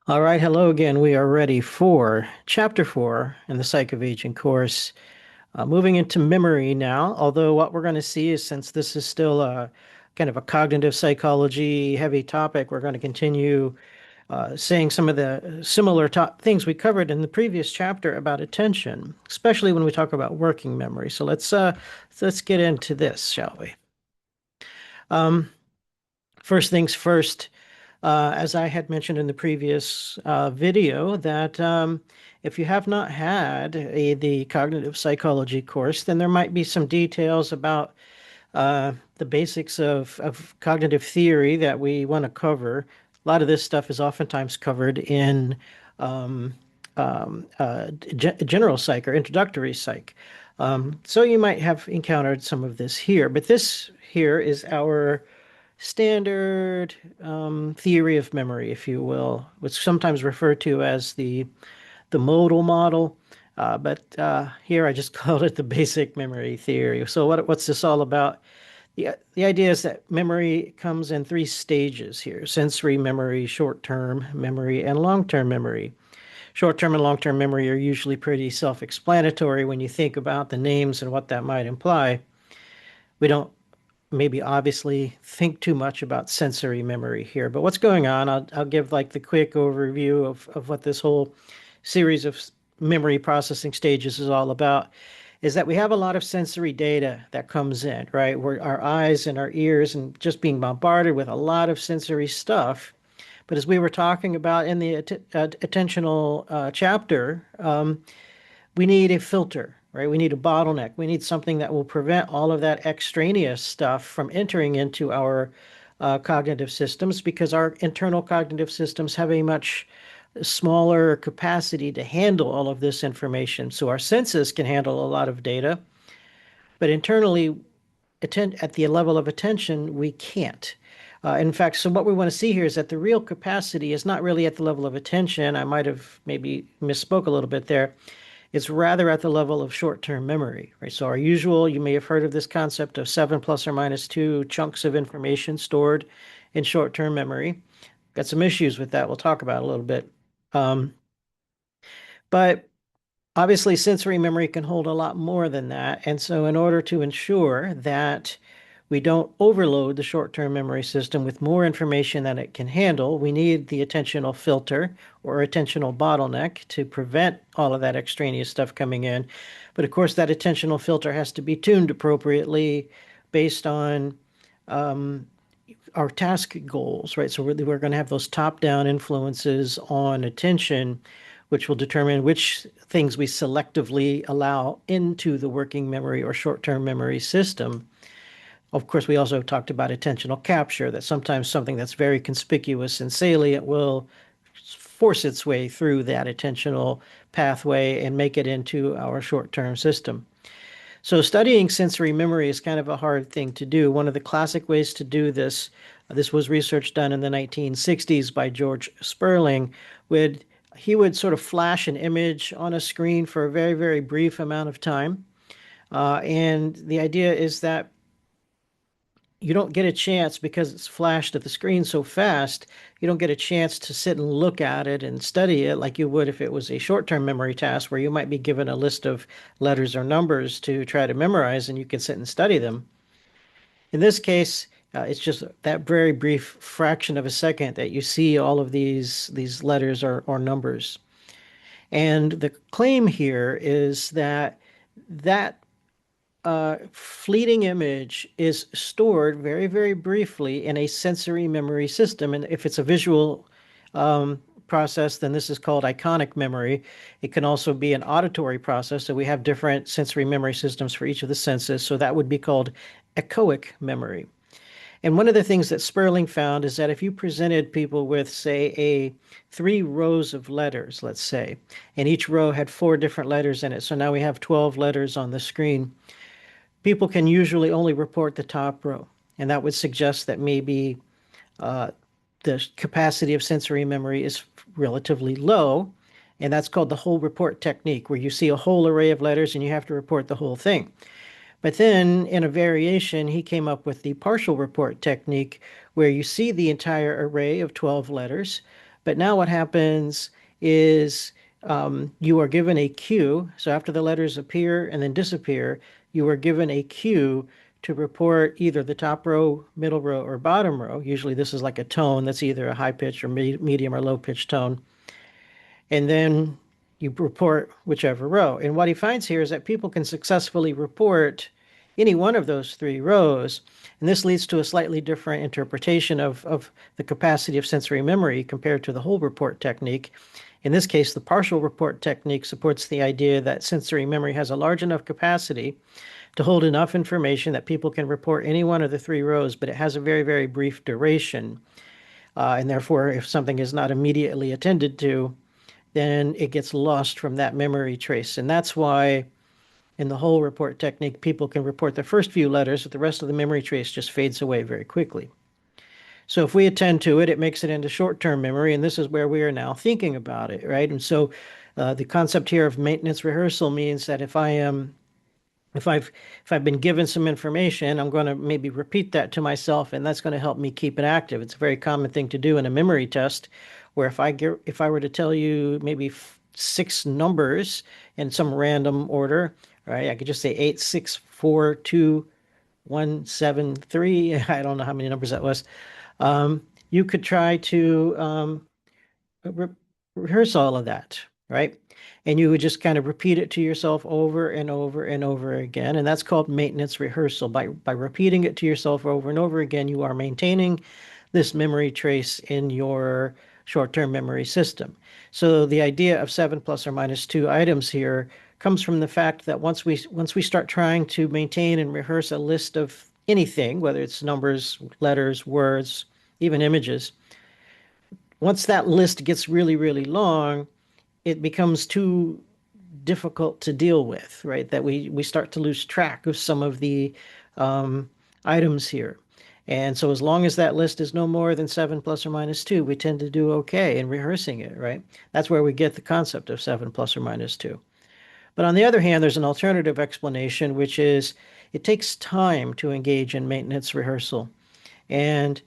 All right, hello again. We are ready for Chapter 4 in the Psych of Aging course. Moving into memory now, although what we're going to see is since this is still a kind of a cognitive psychology heavy topic, we're going to continue saying some of the similar things we covered in the previous chapter about attention, especially when we talk about working memory. So let's get into this, shall we? Um, First things first. As I had mentioned in the previous video, that if you have not had the cognitive psychology course, then there might be some details about the basics of cognitive theory that we want to cover. A lot of this stuff is oftentimes covered in um, general psych or introductory psych. So you might have encountered some of this here, but this here is our standard theory of memory, if you will, which is sometimes referred to as the modal model. But here I just called it the basic memory theory. So what's this all about? The idea is that memory comes in three stages here: sensory memory, short-term memory, and long-term memory. Short-term and long-term memory are usually pretty self-explanatory when you think about the names and what that might imply. We don't maybe obviously think too much about sensory memory here. But what's going on? I'll give like the quick overview of what this whole series of memory processing stages is all about. Is that we have a lot of sensory data that comes in, right? Where our eyes and our ears and just being bombarded with a lot of sensory stuff. But as we were talking about in the attentional chapter, we need a filter, right? We need a bottleneck. We need something that will prevent all of that extraneous stuff from entering into our cognitive systems because our internal cognitive systems have a much smaller capacity to handle all of this information. So our senses can handle a lot of data, but internally, at the level of attention, we can't. In fact, so what we want to see here is that the real capacity is not really at the level of attention. I might have maybe misspoke a little bit there. It's rather at the level of short-term memory, right? So our usual, you may have heard of this concept of 7 plus or minus 2 chunks of information stored in short-term memory. Got some issues with that we'll talk about a little bit. Um, but obviously, sensory memory can hold a lot more than that. And so in order to ensure that we don't overload the short-term memory system with more information than it can handle, we need the attentional filter or attentional bottleneck to prevent all of that extraneous stuff coming in. But of course, that attentional filter has to be tuned appropriately based on um, our task goals, right? So we're going to have those top-down influences on attention, which will determine which things we selectively allow into the working memory or short-term memory system. Of course, we also talked about attentional capture, that sometimes something that's very conspicuous and salient will force its way through that attentional pathway and make it into our short-term system. So studying sensory memory is kind of a hard thing to do. One of the classic ways to do this, this was research done in the 1960s by George Sperling, he would sort of flash an image on a screen for a very, very brief amount of time. And the idea is that you don't get a chance because it's flashed at the screen so fast, you don't get a chance to sit and look at it and study it like you would if it was a short-term memory task where you might be given a list of letters or numbers to try to memorize and you can sit and study them. In this case, it's just that very brief fraction of a second that you see all of these letters or numbers. And the claim here is that that fleeting image is stored very, very briefly in a sensory memory system. And if it's a visual process, then this is called iconic memory. It can also be an auditory process. So we have different sensory memory systems for each of the senses. So that would be called echoic memory. And one of the things that Sperling found is that if you presented people with, say, a 3 rows of letters, let's say, and each row had 4 different letters in it, so now we have 12 letters on the screen, people can usually only report the top row. And that would suggest that maybe uh, the capacity of sensory memory is relatively low. And that's called the whole report technique, where you see a whole array of letters and you have to report the whole thing. But then in a variation, he came up with the partial report technique, where you see the entire array of 12 letters, But now what happens is you are given a cue. So after the letters appear and then disappear, you are given a cue to report either the top row, middle row, or bottom row. Usually this is like a tone that's either a high pitch or medium or low pitch tone. And then you report whichever row. And what he finds here is that people can successfully report any one of those three rows. And this leads to a slightly different interpretation of the capacity of sensory memory compared to the whole report technique. In this case, the partial report technique supports the idea that sensory memory has a large enough capacity to hold enough information that people can report any one of the three rows, but it has a very, very brief duration. And therefore, if something is not immediately attended to, then it gets lost from that memory trace. And that's why in the whole report technique, people can report the first few letters, but the rest of the memory trace just fades away very quickly. So if we attend to it, it makes it into short-term memory, and this is where we are now thinking about it, right? And so the concept here of maintenance rehearsal means that if I've been given some information, I'm going to maybe repeat that to myself, and that's going to help me keep it active. It's a very common thing to do in a memory test, where if I were to tell you maybe six numbers in some random order, right? I could just say 8, 6, 4, 2, 1, 7, 3. I don't know how many numbers that was. You could try to re rehearse all of that, right? And you would just kind of repeat it to yourself over and over and over again. And that's called maintenance rehearsal. By repeating it to yourself over and over again, you are maintaining this memory trace in your short-term memory system. So the idea of 7 plus or minus 2 items here comes from the fact that once we start trying to maintain and rehearse a list of anything, whether it's numbers, letters, words, even images, once that list gets really, really long, it becomes too difficult to deal with, right? That we start to lose track of some of the items here. And so as long as that list is no more than 7 plus or minus 2, we tend to do okay in rehearsing it, right? That's where we get the concept of 7 plus or minus 2. But on the other hand, there's an alternative explanation, which is it takes time to engage in maintenance rehearsal. And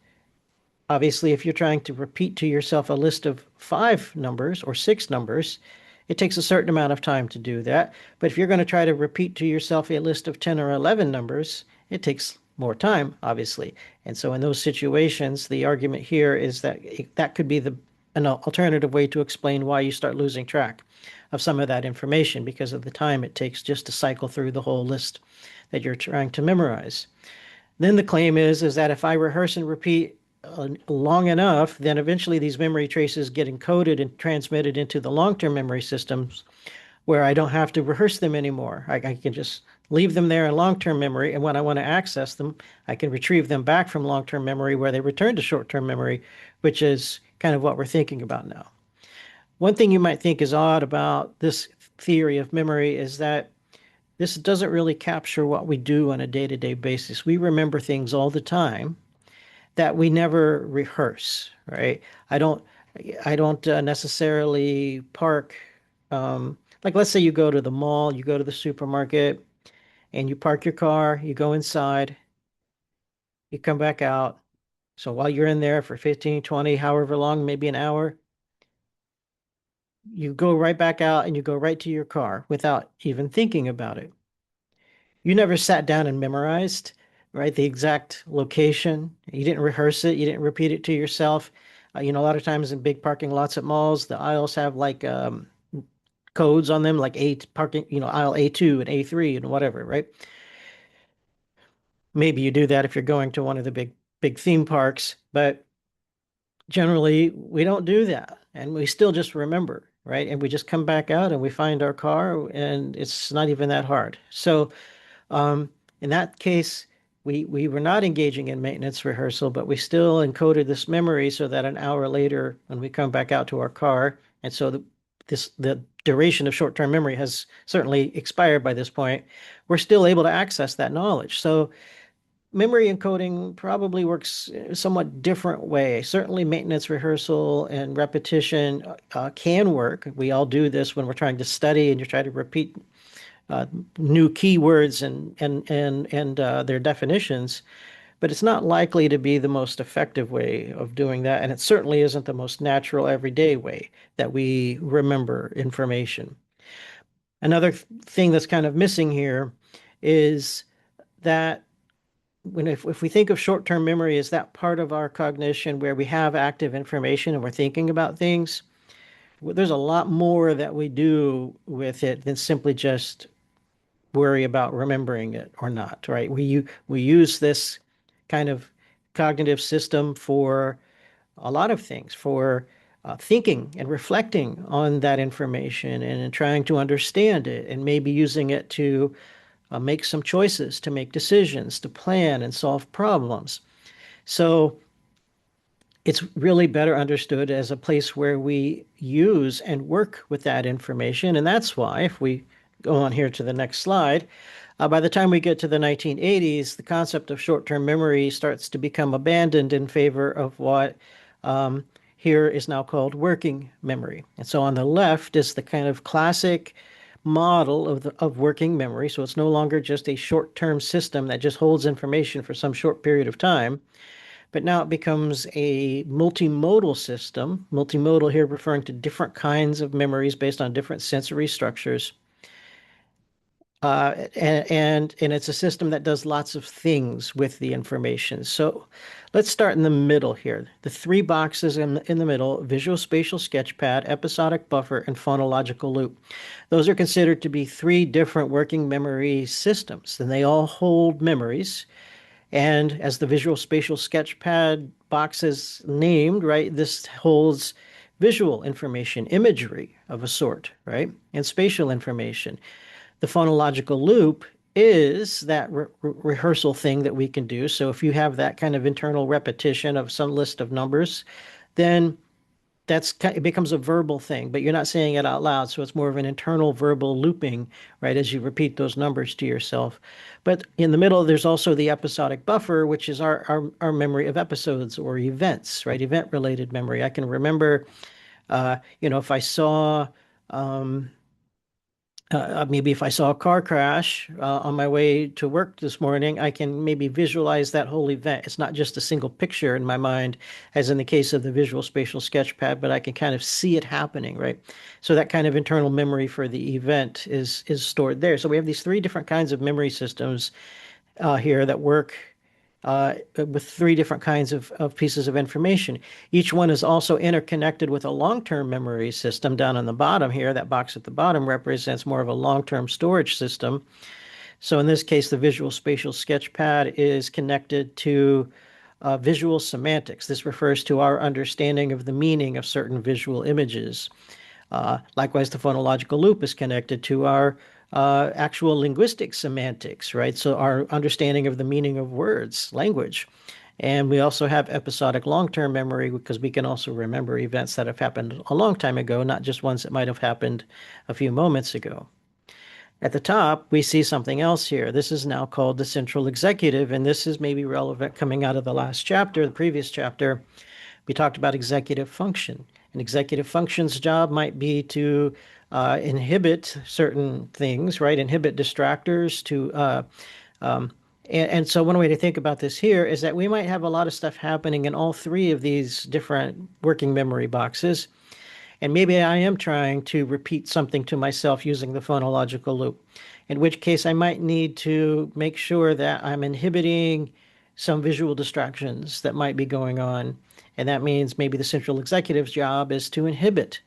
obviously, if you're trying to repeat to yourself a list of 5 numbers or 6 numbers, it takes a certain amount of time to do that. But if you're going to try to repeat to yourself a list of 10 or 11 numbers, it takes more time, obviously. And so in those situations, the argument here is that that could be an alternative way to explain why you start losing track of some of that information because of the time it takes just to cycle through the whole list that you're trying to memorize. Then the claim is that if I rehearse and repeat long enough, then eventually these memory traces get encoded and transmitted into the long-term memory systems where I don't have to rehearse them anymore. I can just leave them there in long-term memory, and when I want to access them, I can retrieve them back from long-term memory where they return to short-term memory, which is kind of what we're thinking about now. One thing you might think is odd about this theory of memory is that this doesn't really capture what we do on a day-to-day basis. We remember things all the time that we never rehearse, right? I don't necessarily park. Like let's say you go to the mall, you go to the supermarket, and you park your car, you go inside, you come back out. So while you're in there for 15, 20, however long, maybe an hour, you go right back out and you go right to your car without even thinking about it. You never sat down and memorized, right, the exact location. You didn't rehearse it. You didn't repeat it to yourself. A lot of times in big parking lots at malls, the aisles have like codes on them, like parking, aisle A2 and A3 and whatever, right? Maybe you do that if you're going to one of the big theme parks, but generally we don't do that, and we still just remember, right? And we just come back out and we find our car, and it's not even that hard. So in that case, we were not engaging in maintenance rehearsal, but we still encoded this memory so that an hour later, when we come back out to our car, and so the duration of short-term memory has certainly expired by this point, we're still able to access that knowledge. So memory encoding probably works a somewhat different way. Certainly maintenance rehearsal and repetition can work. We all do this when we're trying to study and you're trying to repeat new keywords and their definitions. but it's not likely to be the most effective way of doing that. And it certainly isn't the most natural everyday way that we remember information. Another thing that's kind of missing here is that if we think of short-term memory as that part of our cognition where we have active information and we're thinking about things, there's a lot more that we do with it than simply just worry about remembering it or not, right? We use this kind of cognitive system for a lot of things, for thinking and reflecting on that information and trying to understand it and maybe using it to make some choices, to make decisions, to plan and solve problems. So it's really better understood as a place where we use and work with that information. And that's why, if we go on here to the next slide, by the time we get to the 1980s, the concept of short-term memory starts to become abandoned in favor of what here is now called working memory. And so on the left is the kind of classic model of working memory. So it's no longer just a short-term system that just holds information for some short period of time, but now it becomes a multimodal system. Multimodal here referring to different kinds of memories based on different sensory structures. And it's a system that does lots of things with the information. So let's start in the middle here. The three boxes in the middle: visual spatial sketchpad, episodic buffer, and phonological loop. Those are considered to be three different working memory systems, and they all hold memories. And as the visual spatial sketchpad box is named, right, this holds visual information, imagery of a sort, right, and spatial information. The phonological loop is that rehearsal thing that we can do. So if you have that kind of internal repetition of some list of numbers, then it becomes a verbal thing, but you're not saying it out loud. So it's more of an internal verbal looping, right, as you repeat those numbers to yourself. But in the middle, there's also the episodic buffer, which is our memory of episodes or events, right? Event related memory. I can remember, if I saw, maybe if I saw a car crash on my way to work this morning, I can maybe visualize that whole event. It's not just a single picture in my mind, as in the case of the visual spatial sketchpad, but I can kind of see it happening, right? So that kind of internal memory for the event is stored there. So we have these three different kinds of memory systems here that work with three different kinds of pieces of information. Each one is also interconnected with a long-term memory system down on the bottom here. That box at the bottom represents more of a long-term storage system. So in this case, the visual spatial sketchpad is connected to visual semantics. This refers to our understanding of the meaning of certain visual images. Likewise, the phonological loop is connected to our actual linguistic semantics, right? So our understanding of the meaning of words, language. And we also have episodic long-term memory because we can also remember events that have happened a long time ago, not just ones that might have happened a few moments ago. At the top, we see something else here. This is now called the central executive, and this is maybe relevant coming out of the last chapter, the previous chapter. We talked about executive function. An executive function's job might be to inhibit certain things, right? Inhibit distractors and so one way to think about this here is that we might have a lot of stuff happening in all three of these different working memory boxes. And maybe I am trying to repeat something to myself using the phonological loop, in which case I might need to make sure that I'm inhibiting some visual distractions that might be going on. And that means maybe the central executive's job is to inhibit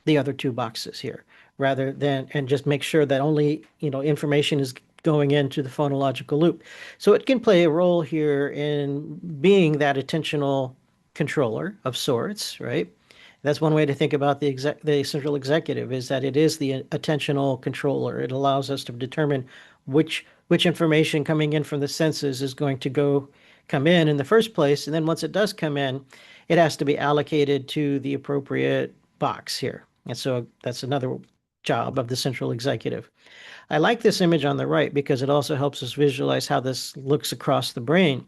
the other two boxes here rather than, and just make sure that only, information is going into the phonological loop. So it can play a role here in being that attentional controller of sorts, right? That's one way to think about the central executive, is that it is the attentional controller. It allows us to determine which information coming in from the senses is going to come in the first place. And then once it does come in, it has to be allocated to the appropriate box here. And so that's another job of the central executive. I like this image on the right because it also helps us visualize how this looks across the brain.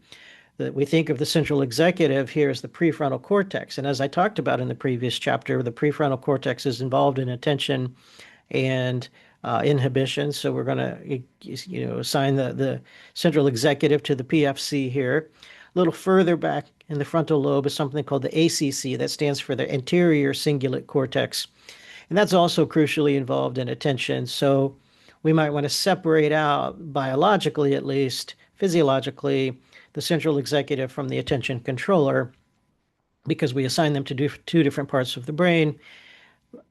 That we think of the central executive here as the prefrontal cortex. And as I talked about in the previous chapter, the prefrontal cortex is involved in attention and inhibition. So we're going to, assign the central executive to the PFC here. A little further back in the frontal lobe is something called the ACC, that stands for the anterior cingulate cortex. And that's also crucially involved in attention. So we might want to separate out, biologically at least, physiologically, the central executive from the attention controller, because we assign them to do two different parts of the brain.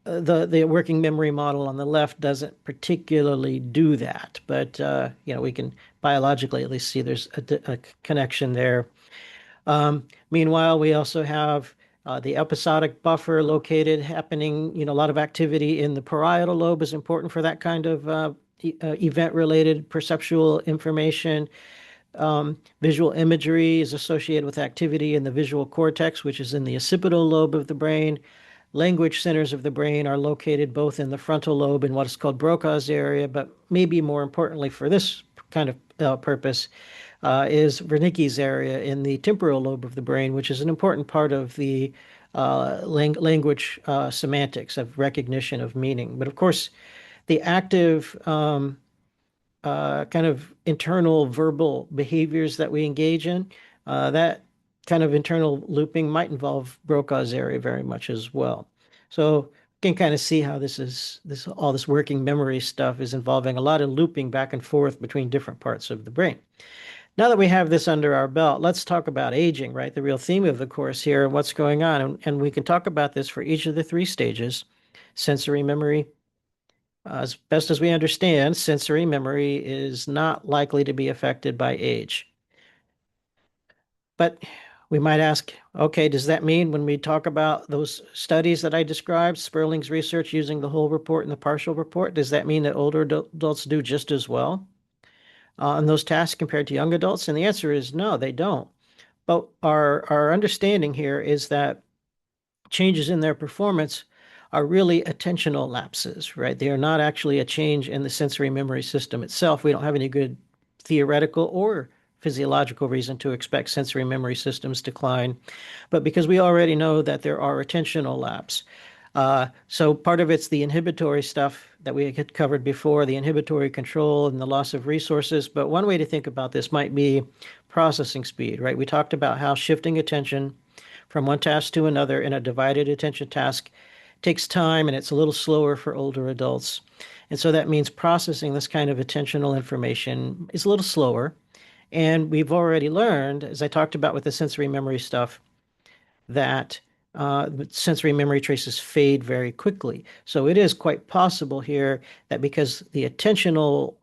The working memory model on the left doesn't particularly do that, but we can biologically at least see there's a connection there. Meanwhile, we also have the episodic buffer located, happening. A lot of activity in the parietal lobe is important for that kind of event-related perceptual information. Visual imagery is associated with activity in the visual cortex, which is in the occipital lobe of the brain. Language centers of the brain are located both in the frontal lobe and what is called Broca's area, but maybe more importantly for this kind of purpose, is Wernicke's area in the temporal lobe of the brain, which is an important part of the language semantics of recognition of meaning. But of course, the active kind of internal verbal behaviors that we engage in, that kind of internal looping might involve Broca's area very much as well. So you can kind of see how all this working memory stuff is involving a lot of looping back and forth between different parts of the brain. Now that we have this under our belt, let's talk about aging, right? The real theme of the course here and what's going on. And we can talk about this for each of the three stages. Sensory memory, as best as we understand, sensory memory is not likely to be affected by age. But we might ask, okay, does that mean when we talk about those studies that I described, Sperling's research using the whole report and the partial report, does that mean that older adults do just as well on those tasks compared to young adults? And the answer is no, they don't. But our understanding here is that changes in their performance are really attentional lapses, right? They are not actually a change in the sensory memory system itself. We don't have any good theoretical or physiological reason to expect sensory memory systems decline, but because we already know that there are attentional lapse. So part of it's the inhibitory stuff that we had covered before, the inhibitory control and the loss of resources. But one way to think about this might be processing speed, right? We talked about how shifting attention from one task to another in a divided attention task takes time, and it's a little slower for older adults. And so that means processing this kind of attentional information is a little slower. And we've already learned, as I talked about with the sensory memory stuff, that sensory memory traces fade very quickly. So it is quite possible here that because the attentional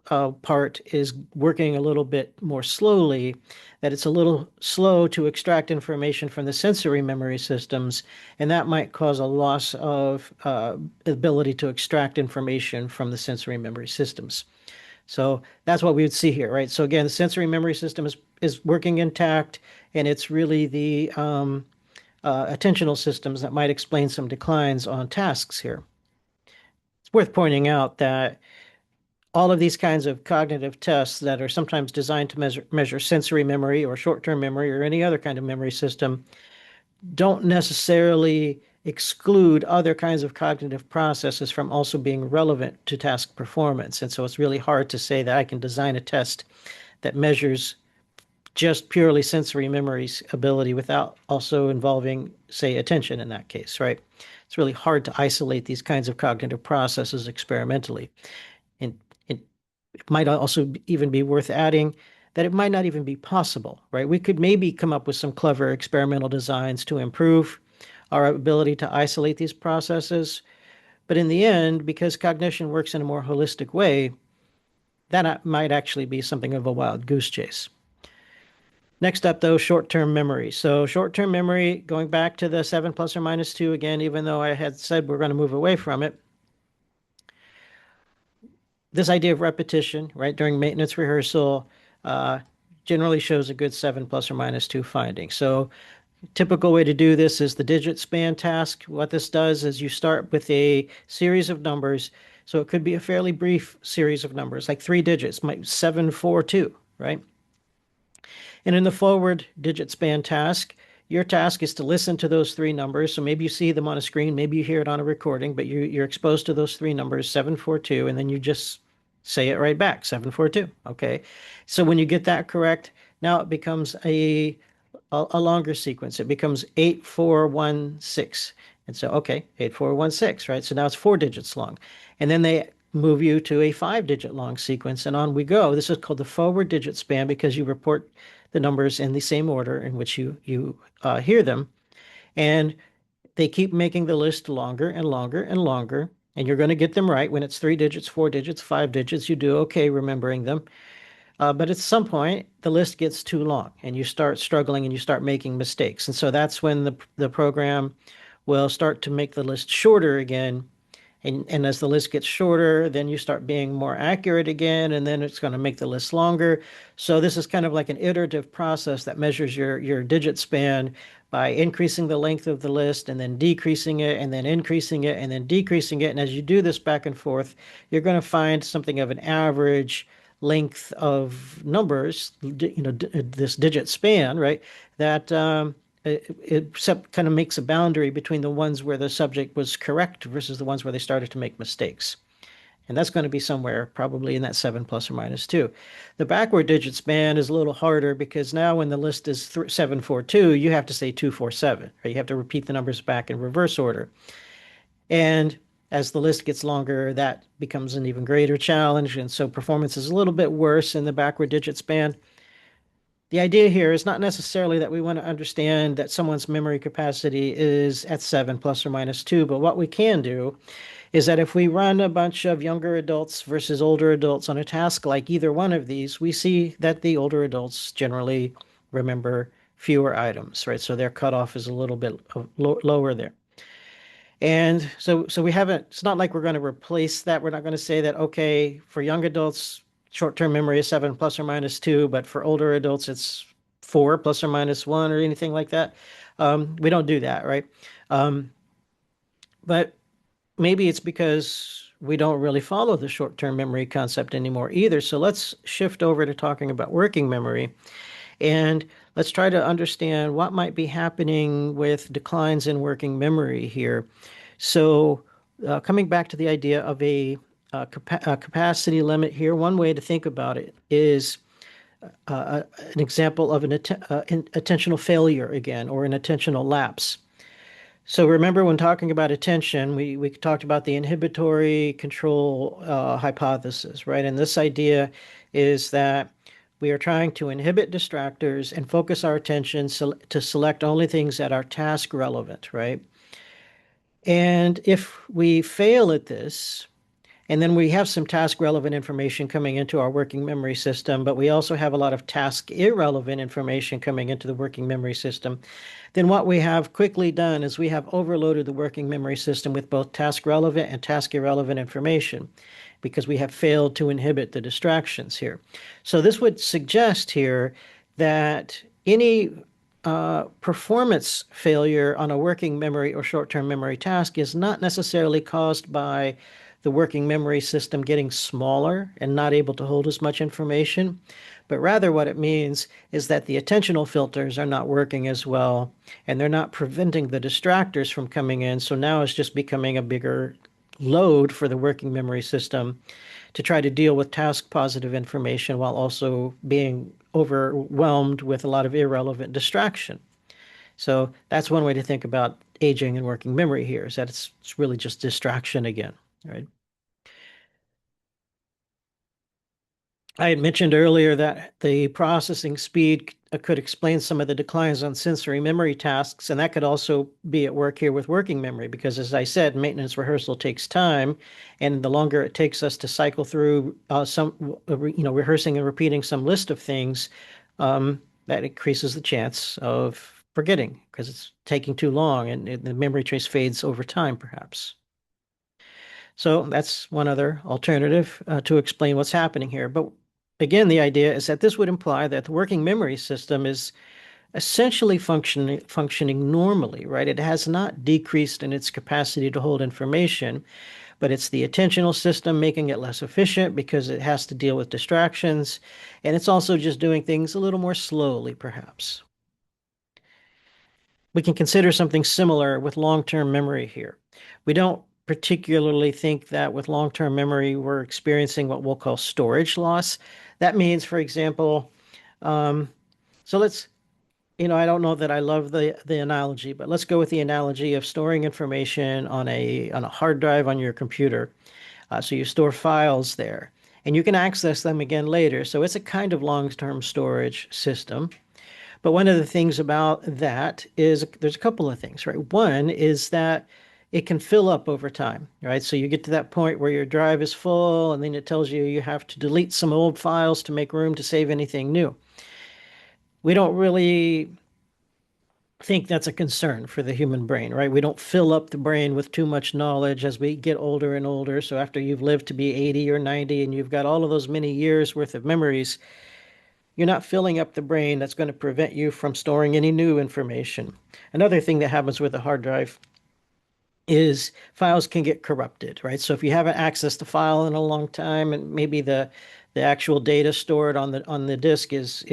part is working a little bit more slowly, that it's a little slow to extract information from the sensory memory systems, and that might cause a loss of ability to extract information from the sensory memory systems. So that's what we would see here, right? So again, the sensory memory system is working intact, and it's really the attentional systems that might explain some declines on tasks here. It's worth pointing out that all of these kinds of cognitive tests that are sometimes designed to measure sensory memory or short-term memory or any other kind of memory system don't necessarily exclude other kinds of cognitive processes from also being relevant to task performance. And so it's really hard to say that I can design a test that measures just purely sensory memory's ability without also involving, say, attention in that case, right? It's really hard to isolate these kinds of cognitive processes experimentally. And it might also even be worth adding that it might not even be possible, right? We could maybe come up with some clever experimental designs to improve our ability to isolate these processes. But in the end, because cognition works in a more holistic way, that might actually be something of a wild goose chase. Next up, though, short-term memory. So short-term memory, going back to the 7 plus or minus 2 again, even though I had said we're going to move away from it, this idea of repetition, right, during maintenance rehearsal generally shows a good 7 plus or minus 2 finding. So typical way to do this is the digit span task. What this does is you start with a series of numbers. So it could be a fairly brief series of numbers, like 3 digits, 7, 4, 2, right? And in the forward digit span task, Your task is to listen to those three numbers. So maybe you see them on a screen, maybe you hear it on a recording, but you're exposed to those three numbers, 742, and then you just say it right back, 742. Okay. So when you get that correct, now it becomes a longer sequence. It becomes 8416. And so, okay, 8416, right? So now it's 4 digits long. And then they move you to a 5 digit long sequence, and on we go. This is called the forward digit span because you report the numbers in the same order in which you hear them. And they keep making the list longer and longer and longer. And you're going to get them right when it's 3 digits, 4 digits, 5 digits. You do okay remembering them. But at some point, the list gets too long and you start struggling and you start making mistakes. And so that's when the program will start to make the list shorter again. And as the list gets shorter, then you start being more accurate again, and then it's going to make the list longer. So this is kind of like an iterative process that measures your digit span by increasing the length of the list and then decreasing it and then increasing it and then decreasing it. And as you do this back and forth, you're going to find something of an average length of numbers, this digit span, right? That it kind of makes a boundary between the ones where the subject was correct versus the ones where they started to make mistakes. And that's going to be somewhere probably in that 7 plus or minus 2. The backward digit span is a little harder because now when the list is 742, you have to say 247, right? You have to repeat the numbers back in reverse order. And as the list gets longer, that becomes an even greater challenge. And so performance is a little bit worse in the backward digit span. The idea here is not necessarily that we want to understand that someone's memory capacity is at 7 plus or minus 2, but what we can do is that if we run a bunch of younger adults versus older adults on a task like either one of these, we see that the older adults generally remember fewer items, right? So their cutoff is a little bit lower there. And so we haven't, it's not like we're going to replace that. We're not going to say that, okay, for young adults, short-term memory is 7 plus or minus 2, but for older adults, it's 4 plus or minus 1 or anything like that. We don't do that, right? Um, but maybe it's because we don't really follow the short-term memory concept anymore either. So let's shift over to talking about working memory. And let's try to understand what might be happening with declines in working memory here. So, coming back to the idea of a capacity limit here, one way to think about it is an example of an attentional failure again, or an attentional lapse. So remember when talking about attention, we talked about the inhibitory control hypothesis, right? And this idea is that we are trying to inhibit distractors and focus our attention to select only things that are task relevant, right? And if we fail at this, and then we have some task relevant information coming into our working memory system, but we also have a lot of task irrelevant information coming into the working memory system, then what we have quickly done is we have overloaded the working memory system with both task relevant and task irrelevant information because we have failed to inhibit the distractions here. So this would suggest here that any performance failure on a working memory or short-term memory task is not necessarily caused by the working memory system getting smaller and not able to hold as much information, but rather what it means is that the attentional filters are not working as well and they're not preventing the distractors from coming in. So now it's just becoming a bigger load for the working memory system to try to deal with task positive information while also being overwhelmed with a lot of irrelevant distraction. So that's one way to think about aging and working memory here, is that it's really just distraction again, right? I had mentioned earlier that the processing speed could explain some of the declines on sensory memory tasks, and that could also be at work here with working memory, because as I said, maintenance rehearsal takes time, and the longer it takes us to cycle through rehearsing and repeating some list of things, that increases the chance of forgetting because it's taking too long, and the memory trace fades over time, perhaps. So that's one other alternative to explain what's happening here. But again, the idea is that this would imply that the working memory system is essentially functioning normally, right? It has not decreased in its capacity to hold information, but it's the attentional system making it less efficient because it has to deal with distractions, and it's also just doing things a little more slowly, perhaps. we can consider something similar with long-term memory here. We don't particularly think that with long-term memory, we're experiencing what we'll call storage loss. That means, for example, um, so let's, I don't know that I love the analogy, but let's go with the analogy of storing information on a hard drive on your computer. So you store files there, and you can access them again later. So it's a kind of long-term storage system. But one of the things about that is there's a couple of things, right? One is that it can fill up over time, right? So you get to that point where your drive is full, and then it tells you you have to delete some old files to make room to save anything new. We don't really think that's a concern for the human brain, right? We don't fill up the brain with too much knowledge as we get older and older. So after you've lived to be 80 or 90 and you've got all of those many years worth of memories, you're not filling up the brain that's going to prevent you from storing any new information. Another thing that happens with a hard drive is files can get corrupted, right? So if you haven't accessed a file in a long time, and maybe the actual data stored on the disk is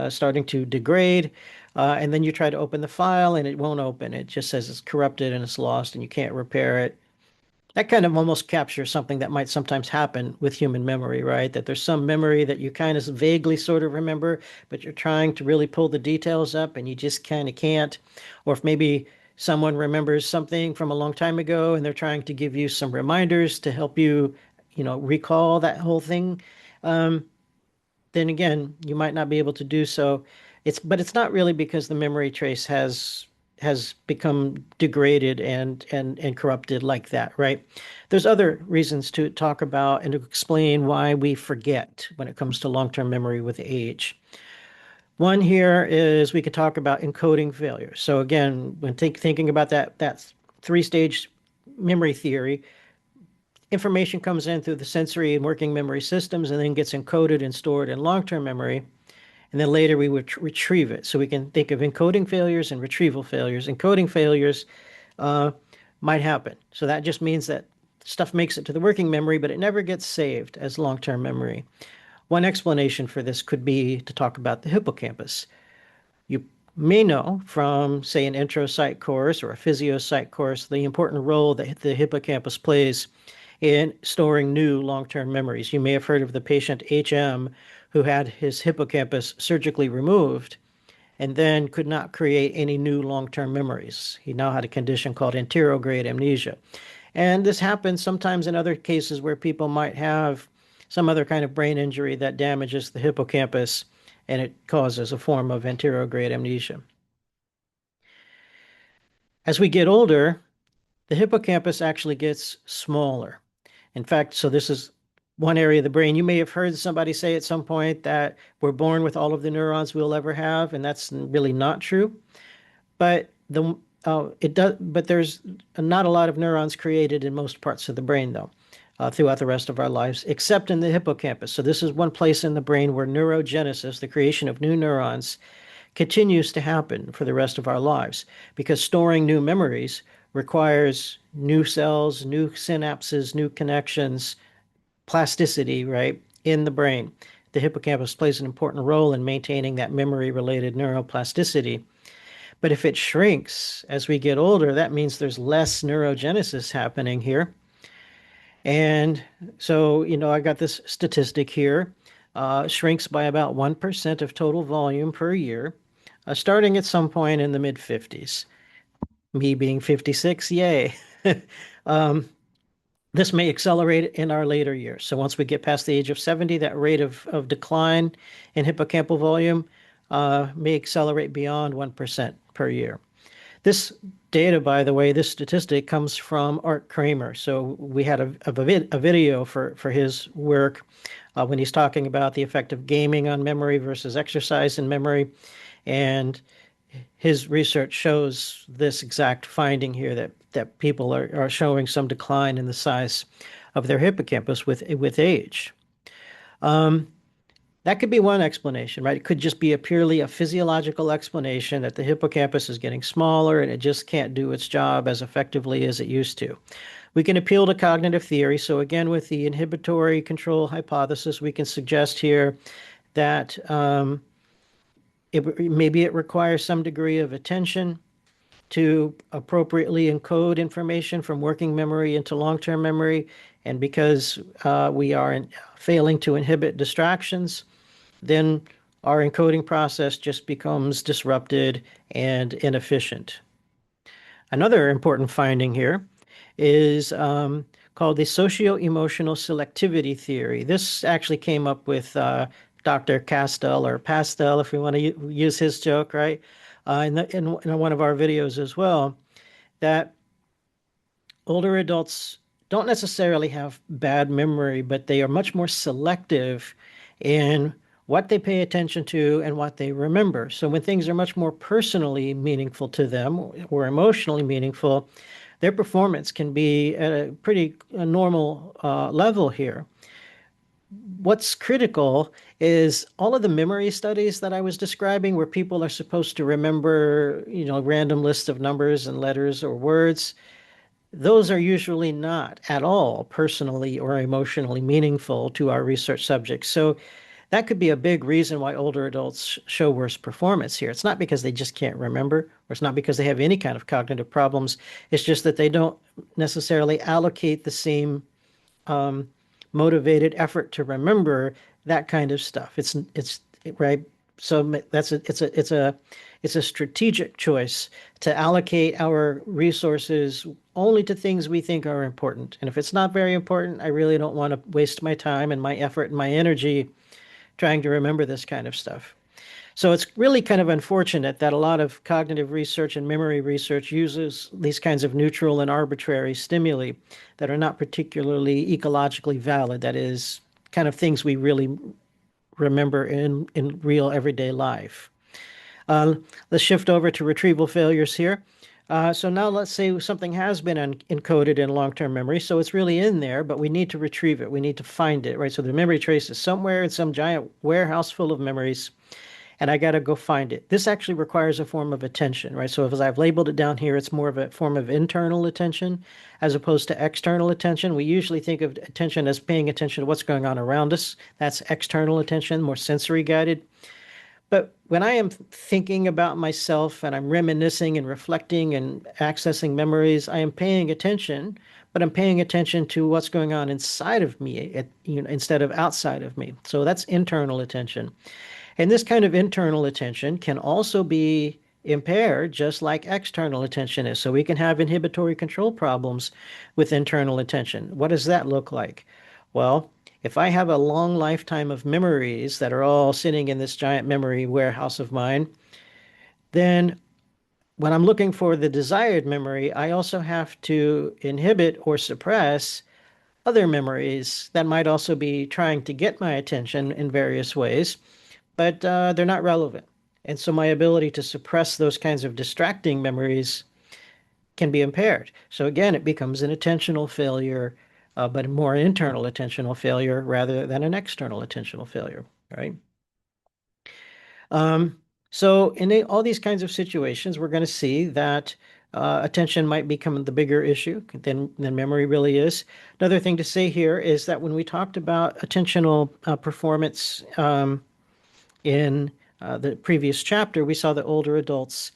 starting to degrade, and then you try to open the file and it won't open. It just says it's corrupted and it's lost and you can't repair it. That kind of almost captures something that might sometimes happen with human memory, right? That there's some memory that you kind of vaguely sort of remember, but you're trying to really pull the details up and you just kind of can't. Or if maybe someone remembers something from a long time ago and they're trying to give you some reminders to help you, recall that whole thing. Um, then again, you might not be able to do so. But it's not really because the memory trace has become degraded and corrupted like that, right? There's other reasons to talk about and to explain why we forget when it comes to long-term memory with age. One here is we could talk about encoding failure. So again, when thinking about that three-stage memory theory, information comes in through the sensory and working memory systems and then gets encoded and stored in long-term memory. And then later we would retrieve it. So we can think of encoding failures and retrieval failures. Encoding failures uh, might happen. So that just means that stuff makes it to the working memory, but it never gets saved as long-term memory. One explanation for this could be to talk about the hippocampus. You may know from, say, an intro psych course or a physio psych course, the important role that the hippocampus plays in storing new long-term memories. You may have heard of the patient HM who had his hippocampus surgically removed and then could not create any new long-term memories. He now had a condition called anterograde amnesia. And this happens sometimes in other cases where people might have some other kind of brain injury that damages the hippocampus and it causes a form of anterograde amnesia. As we get older, the hippocampus actually gets smaller. In fact, so this is one area of the brain. You may have heard somebody say at some point that we're born with all of the neurons we'll ever have, and that's really not true. But it does. But there's not a lot of neurons created in most parts of the brain, though, throughout the rest of our lives, except in the hippocampus. So this is one place in the brain where neurogenesis, the creation of new neurons, continues to happen for the rest of our lives because storing new memories requires new cells, new synapses, new connections, plasticity, right, in the brain. The hippocampus plays an important role in maintaining that memory-related neuroplasticity. But if it shrinks as we get older, that means there's less neurogenesis happening here. And so, I got this statistic here. Shrinks by about 1% of total volume per year, starting at some point in the mid 50s. Me being 56, yay. um, this may accelerate in our later years. So once we get past the age of 70, that rate of decline in hippocampal volume may accelerate beyond 1% per year. This data, by the way, this statistic comes from Art Kramer. So we had a video for his work when he's talking about the effect of gaming on memory versus exercise in memory. And his research shows this exact finding here that people are showing some decline in the size of their hippocampus with age. That could be one explanation, right? It could just be purely a physiological explanation that the hippocampus is getting smaller and it just can't do its job as effectively as it used to. We can appeal to cognitive theory. So again, with the inhibitory control hypothesis, we can suggest here that maybe it requires some degree of attention. to appropriately encode information from working memory into long-term memory. And because we are failing to inhibit distractions, then our encoding process just becomes disrupted and inefficient. Another important finding here is called the socio-emotional selectivity theory. This actually came up with Dr. Castell, or Pastel, if we want to use his joke, right? In one of our videos as well, that older adults don't necessarily have bad memory, but they are much more selective in what they pay attention to and what they remember. So when things are much more personally meaningful to them or emotionally meaningful, their performance can be at a pretty normal level here. What's critical is all of the memory studies that I was describing, where people are supposed to remember, random lists of numbers and letters or words. Those are usually not at all personally or emotionally meaningful to our research subjects. So that could be a big reason why older adults show worse performance here. It's not because they just can't remember, or it's not because they have any kind of cognitive problems. It's just that they don't necessarily allocate the same motivated effort to remember that kind of stuff. It's right. So it's a strategic choice to allocate our resources only to things we think are important. And if it's not very important, I really don't want to waste my time and my effort and my energy trying to remember this kind of stuff. So it's really kind of unfortunate that a lot of cognitive research and memory research uses these kinds of neutral and arbitrary stimuli that are not particularly ecologically valid. That is, kind of things we really remember in real everyday life. Uh, let's shift over to retrieval failures here. So now let's say something has been encoded in long-term memory, so it's really in there, but we need to retrieve it. We need to find it, right? So the memory trace is somewhere in some giant warehouse full of memories, and I got to go find it. This actually requires a form of attention, right? So as I've labeled it down here, it's more of a form of internal attention as opposed to external attention. We usually think of attention as paying attention to what's going on around us. That's external attention, more sensory guided. But when I am thinking about myself and I'm reminiscing and reflecting and accessing memories, I am paying attention, but I'm paying attention to what's going on inside of me, instead of outside of me. So that's internal attention. And this kind of internal attention can also be impaired, just like external attention is. So we can have inhibitory control problems with internal attention. What does that look like? Well, if I have a long lifetime of memories that are all sitting in this giant memory warehouse of mine, then when I'm looking for the desired memory, I also have to inhibit or suppress other memories that might also be trying to get my attention in various ways, but they're not relevant. And so my ability to suppress those kinds of distracting memories can be impaired. So again, it becomes an attentional failure, but a more internal attentional failure rather than an external attentional failure, right? Um, so in all these kinds of situations, we're going to see that attention might become the bigger issue than memory really is. Another thing to say here is that when we talked about attentional performance in the previous chapter, we saw that older adults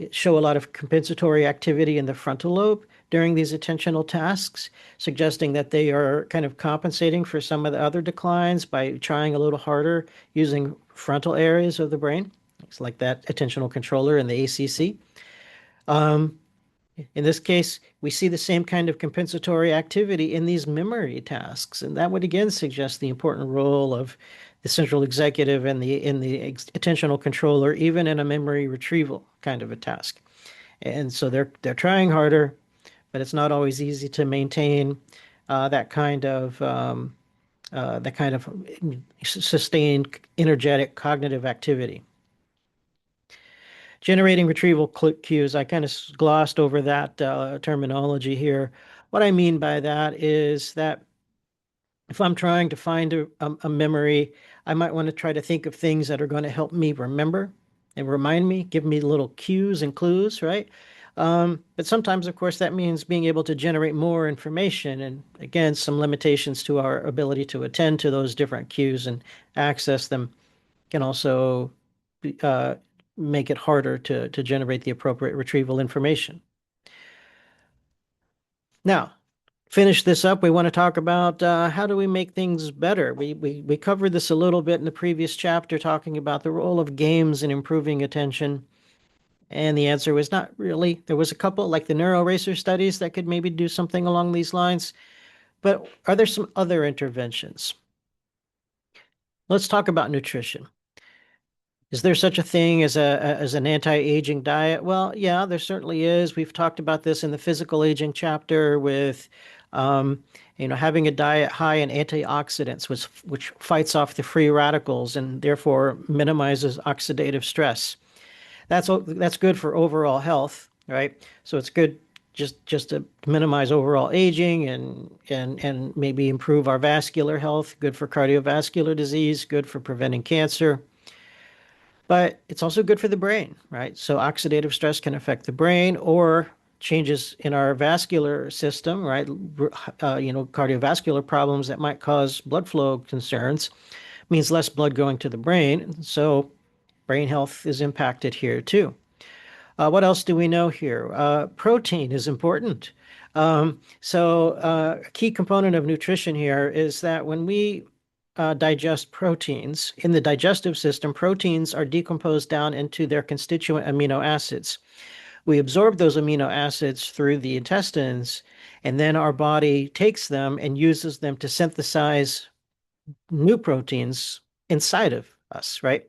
show a lot of compensatory activity in the frontal lobe during these attentional tasks, suggesting that they are kind of compensating for some of the other declines by trying a little harder using frontal areas of the brain. It's like that attentional controller in the ACC. In this case, we see the same kind of compensatory activity in these memory tasks, and that would again suggest the important role of the central executive and the attentional controller, even in a memory retrieval kind of a task. And so they're trying harder, but it's not always easy to maintain that kind of sustained energetic cognitive activity. Generating retrieval cues, I kind of glossed over that terminology here. What I mean by that is that if I'm trying to find a memory, I might want to try to think of things that are going to help me remember and remind me, give me little cues and clues, right? But sometimes, of course, that means being able to generate more information. And again, some limitations to our ability to attend to those different cues and access them can also make it harder to generate the appropriate retrieval information. Now, finish this up, we want to talk about how do we make things better. We covered this a little bit in the previous chapter, talking about the role of games in improving attention. And the answer was not really. There was a couple, like the NeuroRacer studies, that could maybe do something along these lines. But are there some other interventions? Let's talk about nutrition. Is there such a thing as an anti-aging diet? Well, yeah, there certainly is. We've talked about this in the physical aging chapter with, um, having a diet high in antioxidants, which fights off the free radicals and therefore minimizes oxidative stress. That's good for overall health, right? So it's good just to minimize overall aging and maybe improve our vascular health. Good for cardiovascular disease. Good for preventing cancer. But it's also good for the brain, right? So oxidative stress can affect the brain or changes in our vascular system, right? Cardiovascular problems that might cause blood flow concerns means less blood going to the brain. So brain health is impacted here too. What else do we know here? Protein is important. A key component of nutrition here is that when we digest proteins, in the digestive system, proteins are decomposed down into their constituent amino acids. We absorb those amino acids through the intestines, and then our body takes them and uses them to synthesize new proteins inside of us, right?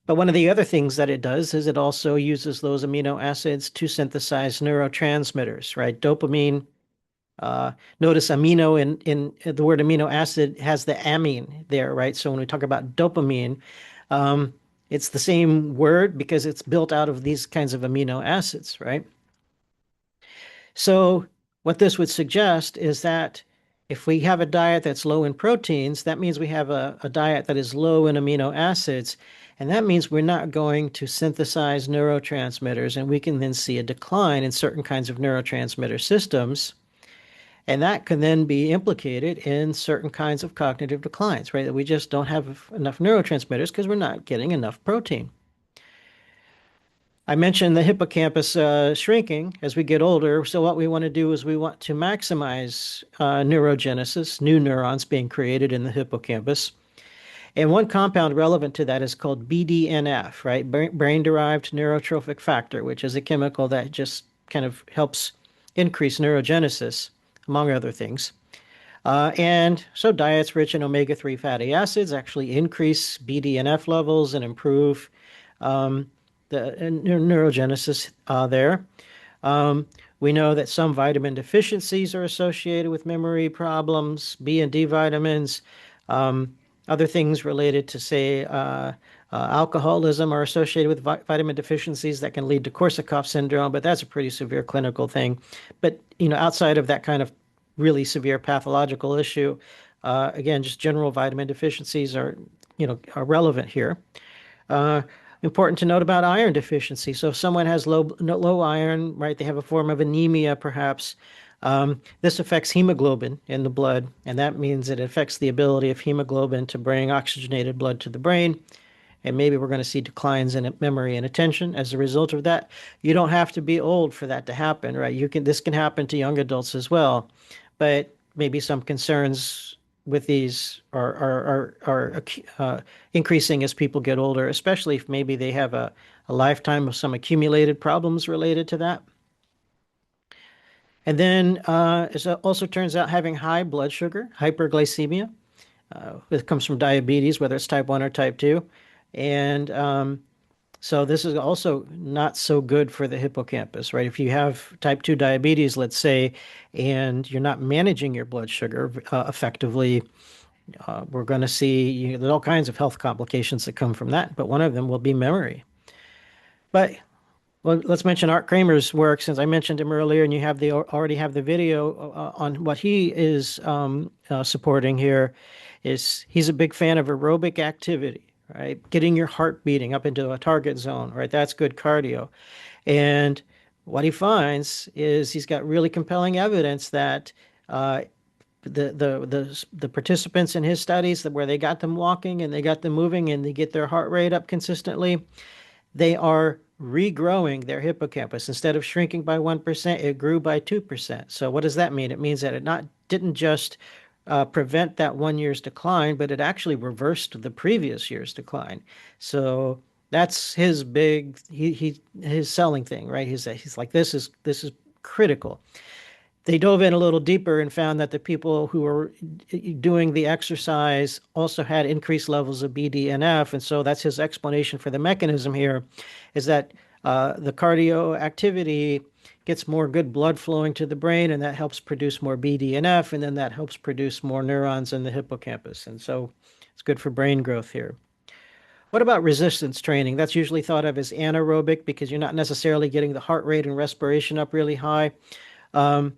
But one of the other things that it does is it also uses those amino acids to synthesize neurotransmitters, right? Dopamine. Notice amino in the word amino acid has the amine there, right? So when we talk about dopamine, um, it's the same word because it's built out of these kinds of amino acids, right? So what this would suggest is that if we have a diet that's low in proteins, that means we have a diet that is low in amino acids. And that means we're not going to synthesize neurotransmitters, and we can then see a decline in certain kinds of neurotransmitter systems. And that can then be implicated in certain kinds of cognitive declines, right? That we just don't have enough neurotransmitters because we're not getting enough protein. I mentioned the hippocampus shrinking as we get older. So what we want to do is we want to maximize neurogenesis, new neurons being created in the hippocampus. And one compound relevant to that is called BDNF, right? Brain-derived neurotrophic factor, which is a chemical that just kind of helps increase neurogenesis, among other things. And so diets rich in omega-3 fatty acids actually increase BDNF levels and improve the neurogenesis there. We know that some vitamin deficiencies are associated with memory problems, B and D vitamins. Other things related to, say, alcoholism are associated with vitamin deficiencies that can lead to Korsakoff syndrome, but that's a pretty severe clinical thing. But, outside of that kind of really severe pathological issue, again, just general vitamin deficiencies are relevant here. Important to note about iron deficiency. So if someone has low iron, right, they have a form of anemia, perhaps. This affects hemoglobin in the blood, and that means it affects the ability of hemoglobin to bring oxygenated blood to the brain. And maybe we're going to see declines in memory and attention as a result of that. You don't have to be old for that to happen, right? This can happen to young adults as well, but maybe some concerns with these are increasing as people get older, especially if maybe they have a lifetime of some accumulated problems related to that. And then it also turns out having high blood sugar, hyperglycemia, it comes from diabetes, whether it's type 1 or type 2. And so this is also not so good for the hippocampus, right? If you have type 2 diabetes, let's say, and you're not managing your blood sugar effectively, we're going to see there's all kinds of health complications that come from that, but one of them will be memory. But well, let's mention Art Kramer's work, since I mentioned him earlier, and you already have the video on what he is supporting here. He's a big fan of aerobic activity, right? Getting your heart beating up into a target zone, right? That's good cardio. And what he finds is he's got really compelling evidence that the participants in his studies, where they got them walking and they got them moving and they get their heart rate up consistently, they are regrowing their hippocampus. Instead of shrinking by 1%, it grew by 2%. So what does that mean? It means that it not didn't just prevent that 1 year's decline, but it actually reversed the previous year's decline. So that's his big his selling thing, right? He's like this is critical. They dove in a little deeper and found that the people who were doing the exercise also had increased levels of BDNF. And so that's his explanation for the mechanism here is that the cardio activity gets more good blood flowing to the brain, and that helps produce more BDNF, and then that helps produce more neurons in the hippocampus. And so it's good for brain growth here. What about resistance training? That's usually thought of as anaerobic because you're not necessarily getting the heart rate and respiration up really high. Um,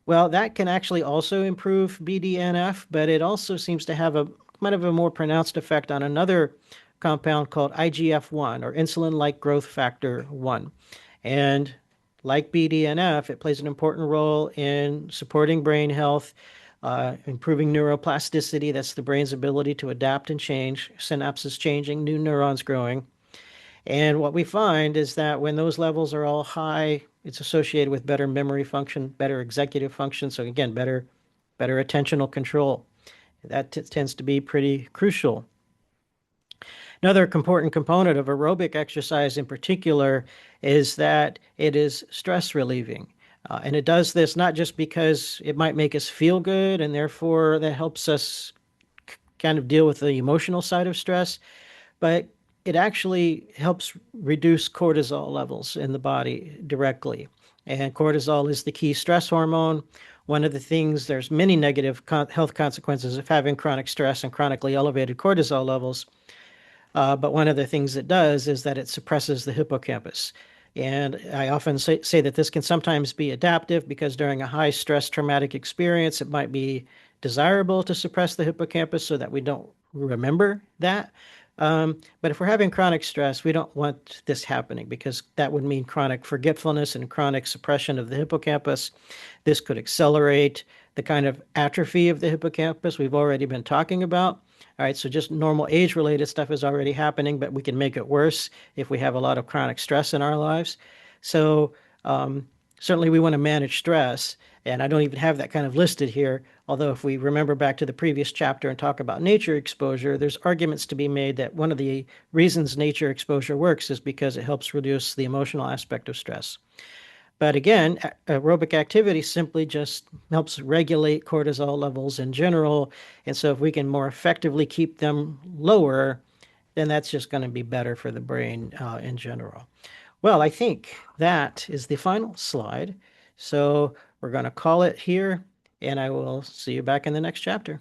well, that can actually also improve BDNF, but it also seems to have a kind of a more pronounced effect on another compound called IGF-1 or insulin-like growth factor 1. And like BDNF, it plays an important role in supporting brain health, improving neuroplasticity. That's the brain's ability to adapt and change, synapses changing, new neurons growing. And what we find is that when those levels are all high, it's associated with better memory function, better executive function. So again, better attentional control. That tends to be pretty crucial. Another important component of aerobic exercise in particular is that it is stress relieving. And it does this not just because it might make us feel good and therefore that helps us kind of deal with the emotional side of stress, but it actually helps reduce cortisol levels in the body directly. And cortisol is the key stress hormone. One of the things, there's many negative health consequences of having chronic stress and chronically elevated cortisol levels. But one of the things it does is that it suppresses the hippocampus. And I often say that this can sometimes be adaptive because during a high stress traumatic experience, it might be desirable to suppress the hippocampus so that we don't remember that. But if we're having chronic stress, we don't want this happening because that would mean chronic forgetfulness and chronic suppression of the hippocampus. This could accelerate the kind of atrophy of the hippocampus we've already been talking about. All right, so just normal age-related stuff is already happening, but we can make it worse if we have a lot of chronic stress in our lives. So certainly we want to manage stress, and I don't even have that kind of listed here. Although if we remember back to the previous chapter and talk about nature exposure, there's arguments to be made that one of the reasons nature exposure works is because it helps reduce the emotional aspect of stress. But again, aerobic activity simply just helps regulate cortisol levels in general. And so if we can more effectively keep them lower, then that's just going to be better for the brain in general. Well, I think that is the final slide. So we're going to call it here, and I will see you back in the next chapter.